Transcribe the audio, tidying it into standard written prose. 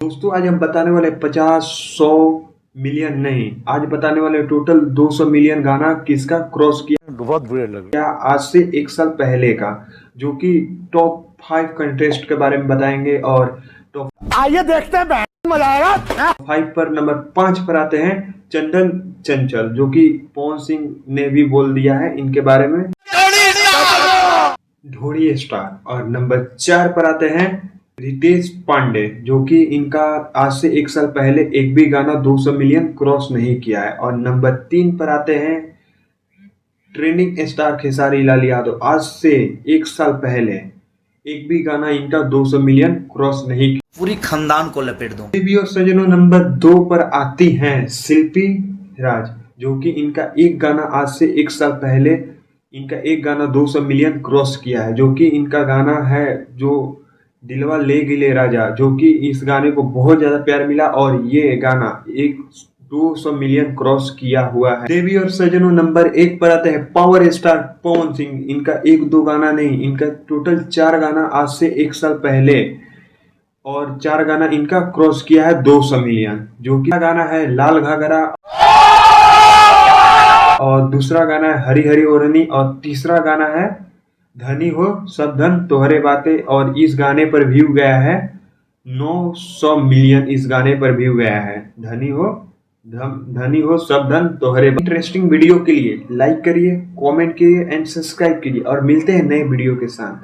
दोस्तों आज हम बताने वाले 50-100 मिलियन नहीं, आज बताने वाले टोटल 200 मिलियन गाना किसका क्रॉस किया। बहुत बुरे लगे। आज से एक साल पहले का, जो कि टॉप 5 कंटेस्ट के बारे में बताएंगे। और टॉप आइए देखते हैं, मजा आएगा। 5 पर नंबर 5 पर आते हैं चंदन चंचल, जो कि पवन सिंह ने भी बोल दिया है इनके बारे में, ढोड़ी स्टार। और नंबर 4 पर आते हैं रितेश पांडे, जो कि इनका आज से एक साल पहले एक भी गाना 200 मिलियन क्रॉस नहीं किया है। और नंबर 3 पर आते हैं ट्रेंडिंग स्टार खेसारी लाल यादव, आज से एक साल पहले एक भी गाना इनका 200 मिलियन क्रॉस नहीं किया। पूरी खानदान को लपेट दूं। देवी और सजनों नंबर 2 पर आती हैं शिल्पी राज, जो कि इनका एक गाना आज से एक साल पहले इनका एक गाना 200 मिलियन क्रॉस किया है, जो कि इनका गाना है जो दिलवा ले गिले राजा, जो कि इस गाने को बहुत ज्यादा प्यार मिला और ये गाना 200 मिलियन क्रॉस किया हुआ है। देवी और सजनों नंबर 1 पर आते हैं पावर स्टार पवन सिंह, इनका एक दो गाना नहीं, इनका टोटल 4 गाना आज से एक साल पहले और 4 गाना इनका क्रॉस किया है 200 मिलियन, जो कि गाना है लाल घाघरा, और दूसरा गाना है हरी हरी ओढ़नी, और तीसरा गाना है धनी हो सब धन तोहरे बातें। और इस गाने पर व्यू गया है 900 मिलियन, इस गाने पर व्यू गया है धनी हो सब धन तोहरे। इंटरेस्टिंग वीडियो के लिए लाइक करिए, कमेंट करिए एंड सब्सक्राइब कीजिए, और मिलते हैं नए वीडियो के साथ।